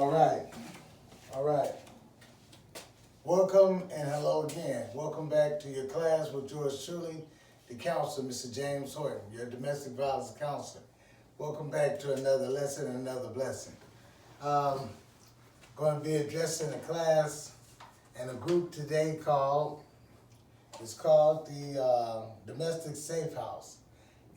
All right, all right. Welcome and hello again. Welcome back to your class with yours truly, the counselor, Mr. James Horton, your domestic violence counselor. Welcome back to another lesson and another blessing. Going to be addressing a class and a group today it's called the Domestic Safe House.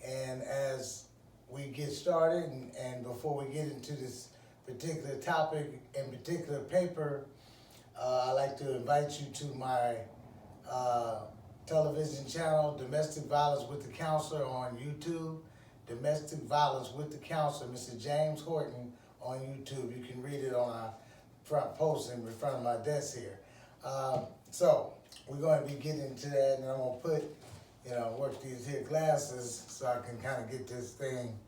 And as we get started and before we get into this particular topic and particular paper, I'd like to invite you to my television channel, Domestic Violence with the Counselor on YouTube. Domestic Violence with the Counselor, Mr. James Horton on YouTube. You can read it on our front post in front of my desk here. So we're going to be getting into that, and I'm going to put, work these here glasses so I can kind of get this thing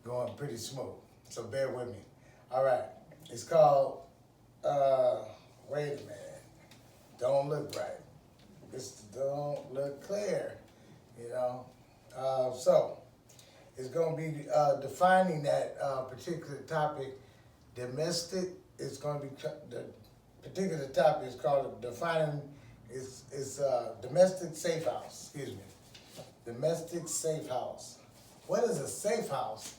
going pretty smooth. So bear with me. All right. It's called, wait a minute. Don't look right. This don't look clear, So it's going to be defining that particular topic. Domestic is going to be, the particular topic is called defining, it's domestic safe house, excuse me. Domestic safe house. What is a safe house?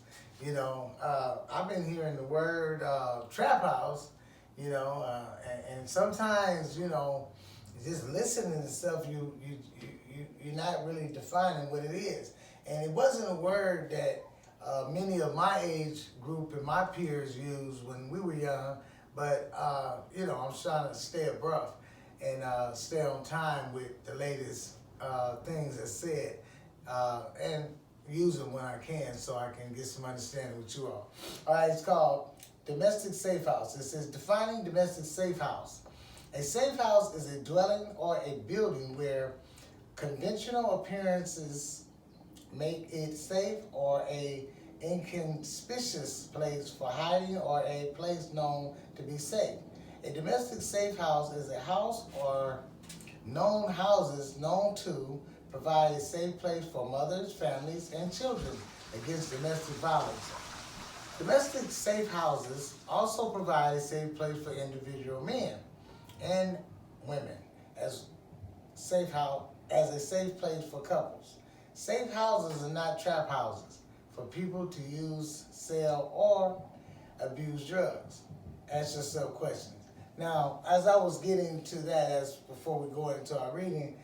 I've been hearing the word trap house, and sometimes, just listening to stuff, you're not really defining what it is. And it wasn't a word that many of my age group and my peers used when we were young, but, I'm trying to stay abreast and stay on time with the latest things that's said, and use them when I can so I can get some understanding with you all. All right, it's called Domestic Safe House. It says, defining domestic safe house. A safe house is a dwelling or a building where conventional appearances make it safe, or a inconspicuous place for hiding, or a place known to be safe. A domestic safe house is a house or known houses known to provide a safe place for mothers, families, and children against domestic violence. Domestic safe houses also provide a safe place for individual men and women as a safe place for couples. Safe houses are not trap houses for people to use, sell, or abuse drugs. Ask yourself questions. Now, as I was getting to that, before we go into our reading,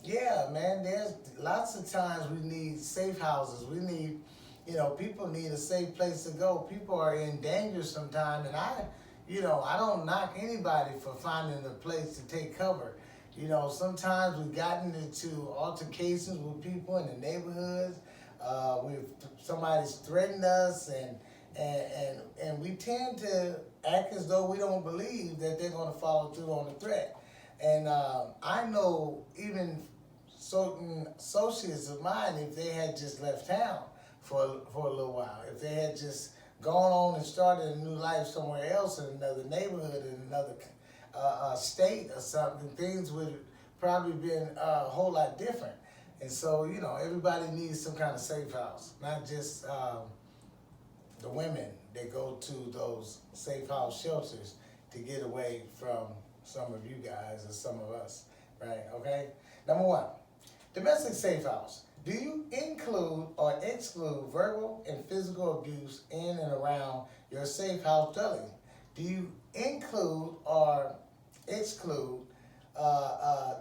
there's lots of times we need safe houses. We need, people need a safe place to go. People are in danger sometimes, and I don't knock anybody for finding a place to take cover. Sometimes we've gotten into altercations with people in the neighborhoods. Somebody's threatened us, and we tend to act as though we don't believe that they're going to follow through on the threat. And I know even certain associates of mine, if they had just left town for a little while, if they had just gone on and started a new life somewhere else in another neighborhood, in another state or something, things would probably been a whole lot different. And so, everybody needs some kind of safe house, not just the women that go to those safe house shelters to get away from some of you guys or some of us, right? Okay? Number one, domestic safe house. Do you include or exclude verbal and physical abuse in and around your safe house dwelling? Do you include or exclude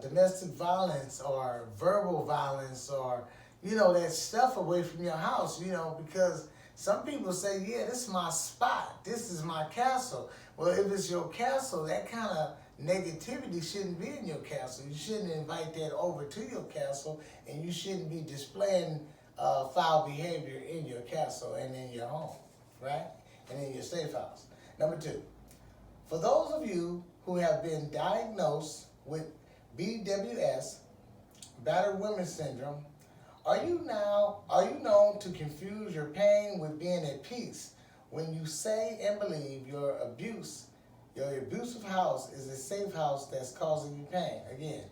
domestic violence or verbal violence, or, that stuff away from your house, because some people say, yeah, this is my spot. This is my castle. Well, if it's your castle, that kind of negativity shouldn't be in your castle. You shouldn't invite that over to your castle, and you shouldn't be displaying foul behavior in your castle and in your home, right? And in your safe house. Number two, for those of you who have been diagnosed with BWS, battered women syndrome, are you known to confuse your pain with being at peace when you say and believe your abusive house is a safe house that's causing you pain? Again,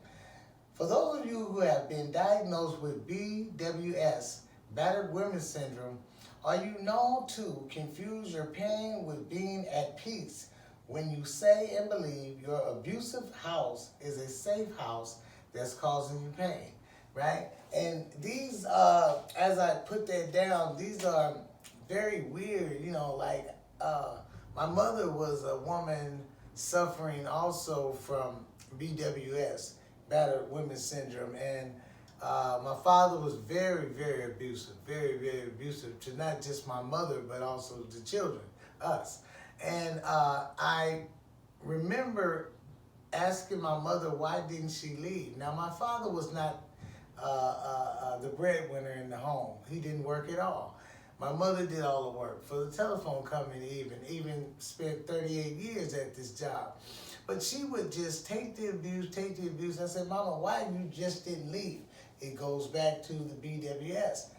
for those of you who have been diagnosed with BWS, battered women syndrome, Are you known to confuse your pain with being at peace when you say and believe your abusive house is a safe house that's causing you pain, right? And these, as I put that down, these are very weird, like my mother was a woman suffering also from BWS, battered women's syndrome, and my father was very, very abusive, very, very abusive to not just my mother, but also the children, us. And I remember asking my mother, why didn't she leave? Now, my father was not the breadwinner in the home. He didn't work at all. My mother did all the work for the telephone company, even spent 38 years at this job. But she would just take the abuse. I said, Mama, why you just didn't leave? It goes back to the BWS,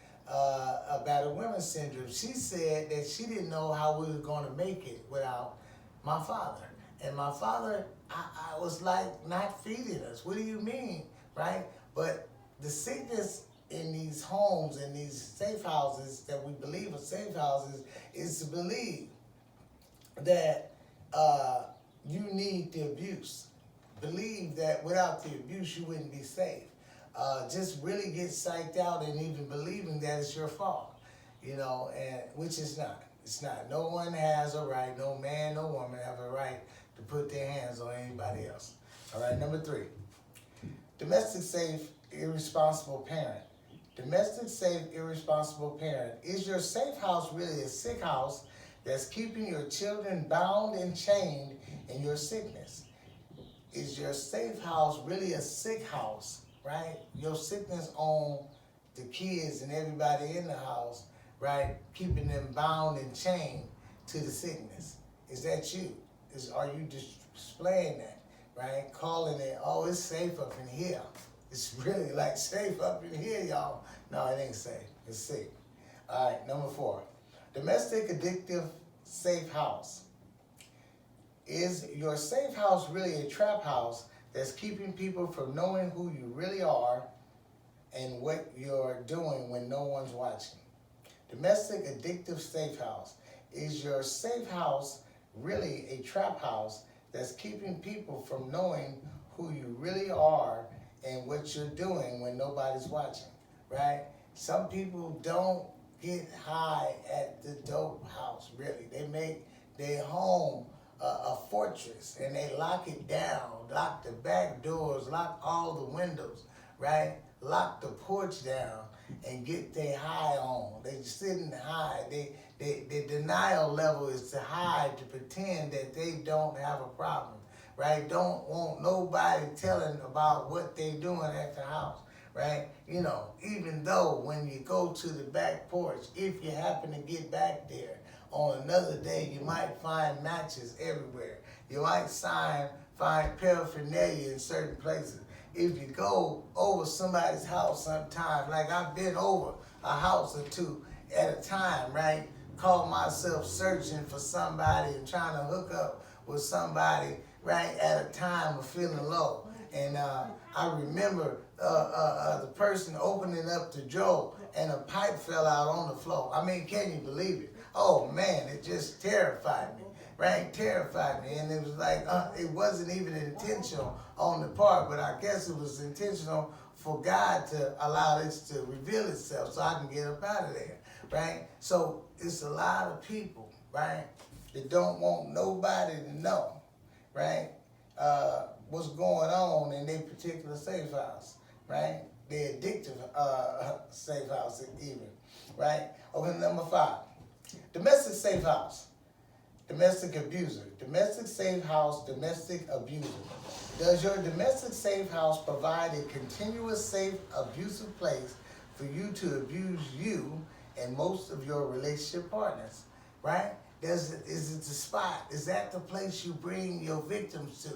battered women's syndrome. She said that she didn't know how we were going to make it without my father. And my father, I was like, not feeding us. What do you mean, right? But the sickness in these homes, in these safe houses that we believe are safe houses, is to believe that you need the abuse. Believe that without the abuse, you wouldn't be safe. Just really get psyched out and even believing that it's your fault, and which is not. It's not. No one has a right, no man, no woman have a right to put their hands on anybody else. All right, number 3. Domestic safe, irresponsible parent. Domestic safe, irresponsible parent. Is your safe house really a sick house that's keeping your children bound and chained in your sickness? Is your safe house really a sick house, right? Your sickness on the kids and everybody in the house, right? Keeping them bound and chained to the sickness. Is that you? Are you displaying that, right? Calling it, oh, it's safe up in here. It's really like safe up in here, y'all. No, it ain't safe. It's sick. All right, number 4. Domestic addictive safe house. Is your safe house really a trap house that's keeping people from knowing who you really are and what you're doing when no one's watching? Domestic addictive safe house. Is your safe house really a trap house that's keeping people from knowing who you really are and what you're doing when nobody's watching, right? Some people don't get high at the dope house, really. They make their home a fortress and they lock it down, lock the back doors, lock all the windows, right? Lock the porch down and get their high on. They sit and hide. The denial level is to hide, to pretend that they don't have a problem, right? Don't want nobody telling about what they doing at the house, right? Even though when you go to the back porch, if you happen to get back there on another day, you might find matches everywhere. You might find paraphernalia in certain places. If you go over somebody's house sometime, like I've been over a house or two at a time, right? Call myself searching for somebody and trying to hook up with somebody, right, at a time of feeling low. And I remember the person opening up the drawer and a pipe fell out on the floor. I mean, can you believe it? Oh man, it just terrified me, right? Terrified me. And it was like, it wasn't even intentional on the part, but I guess it was intentional for God to allow this to reveal itself so I can get up out of there, right? So it's a lot of people, right, that don't want nobody to know, right, what's going on in their particular safe house, right? The addictive safe house even, right? Okay, number 5. Domestic safe house. Domestic abuser. Domestic safe house, domestic abuser. Does your domestic safe house provide a continuous, safe, abusive place for you to abuse you and most of your relationship partners, right? Is it the spot? Is that the place you bring your victims to?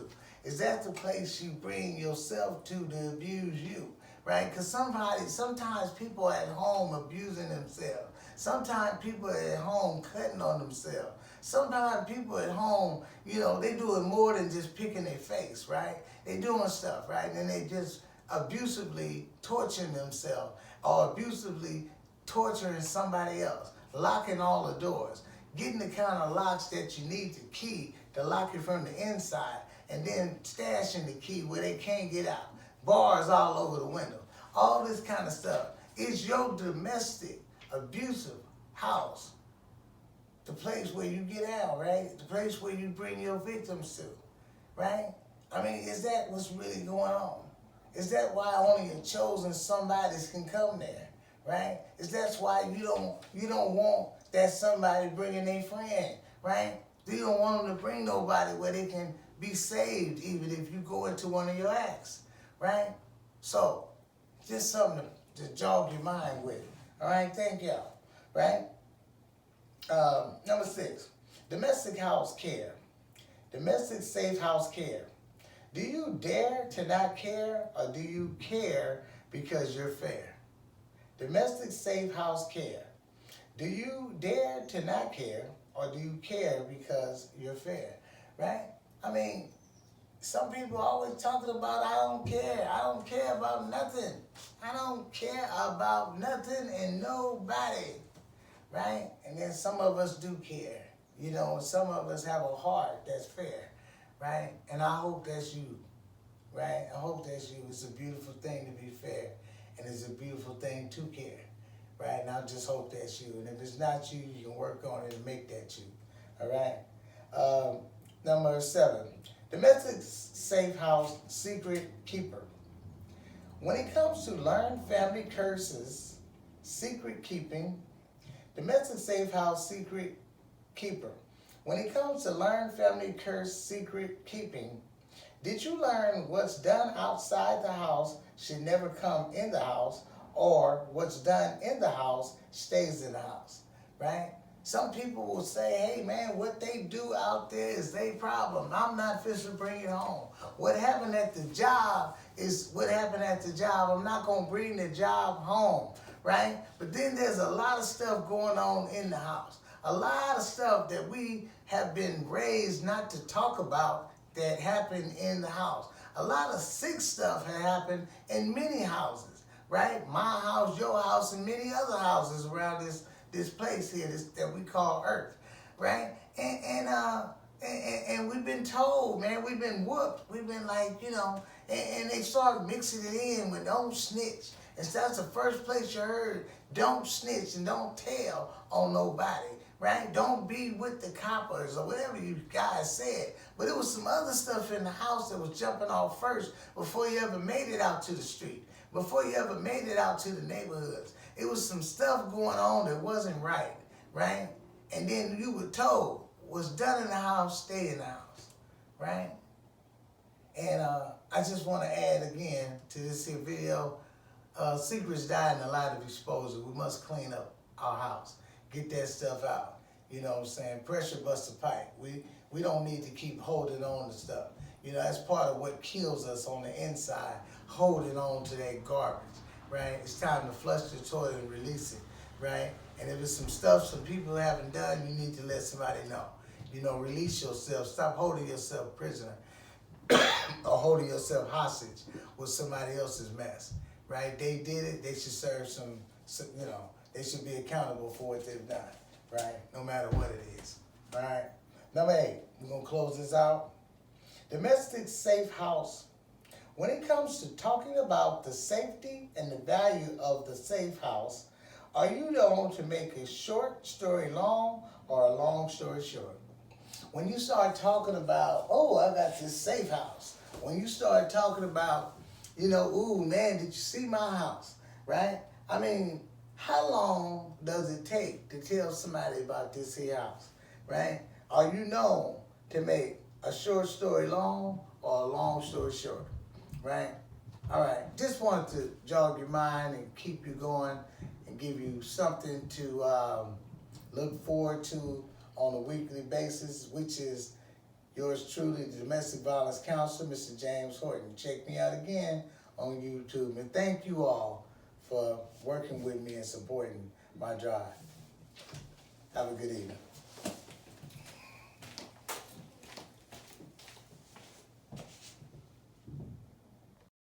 Is that the place you bring yourself to abuse you, right? Because sometimes people at home abusing themselves. Sometimes people at home cutting on themselves. Sometimes people at home, they doing more than just picking their face, right? They doing stuff, right? And they just abusively torturing themselves or abusively torturing somebody else. locking all the doors, getting the kind of locks that you need the key to lock it from the inside, and then stashing the key where they can't get out. Bars all over the window. All this kind of stuff. Is your domestic abusive house the place where you get out, right? The place where you bring your victims to, right? I mean, is that what's really going on? Is that why only a chosen somebodies can come there, right? Is that why you don't want that somebody bringing their friend, right? You don't want them to bring nobody where they can be saved, even if you go into one of your acts, right? So, just something to jog your mind with. All right, thank y'all. Right? Number 6, domestic house care. Domestic safe house care. Do you dare to not care, or do you care because you're fair? Domestic safe house care. Do you dare to not care, or do you care because you're fair? Right? I mean, some people always talking about, I don't care. I don't care about nothing. I don't care about nothing and nobody, right? And then some of us do care, you know, and some of us have a heart that's fair, right? And I hope that's you, right? I hope that's you. It's a beautiful thing to be fair, and it's a beautiful thing to care, right? And I just hope that's you. And if it's not you, you can work on it and make that you, all right? Number 7. Domestic safe house secret keeper. When it comes to learned family curses, secret keeping, domestic safe house secret keeper. When it comes to learned family curse secret keeping, did you learn what's done outside the house should never come in the house, or what's done in the house stays in the house, right? Some people will say, hey man, what they do out there is their problem. I'm not fit to bring it home. What happened at the job is what happened at the job. I'm not going to bring the job home, right? But then there's a lot of stuff going on in the house. A lot of stuff that we have been raised not to talk about that happened in the house. A lot of sick stuff had happened in many houses, right? My house, your house, and many other houses around this place here that we call Earth, right? And we've been told, man, we've been whooped. We've been like, you know, and they started mixing it in with don't snitch. And so that's the first place you heard, don't snitch and don't tell on nobody, right? Don't be with the coppers or whatever you guys said. But it was some other stuff in the house that was jumping off first before you ever made it out to the street, before you ever made it out to the neighborhoods. It was some stuff going on that wasn't right, right? And then you were told, what's done in the house, stay in the house, right? And I just want to add again to this here video, secrets die in the light of exposure. We must clean up our house, get that stuff out. You know what I'm saying? Pressure busts a pipe. We don't need to keep holding on to stuff. You know, that's part of what kills us on the inside, holding on to that garbage. Right? It's time to flush the toilet and release it, right? And if it's some stuff some people haven't done, you need to let somebody know. You know, release yourself. Stop holding yourself prisoner or holding yourself hostage with somebody else's mess, right? They did it. They should serve some, you know, they should be accountable for what they've done, right? No matter what it is, all right? Number 8, we're going to close this out. Domestic safe house. When it comes to talking about the safety and the value of the safe house, are you known to make a short story long or a long story short? When you start talking about, oh, I got this safe house. When you start talking about, you know, ooh, man, did you see my house, right? I mean, how long does it take to tell somebody about this here house, right? Are you known to make a short story long or a long story short? Right? All right. Just wanted to jog your mind and keep you going and give you something to look forward to on a weekly basis, which is yours truly, the Domestic Violence Counselor, Mr. James Horton. Check me out again on YouTube. And thank you all for working with me and supporting my drive. Have a good evening.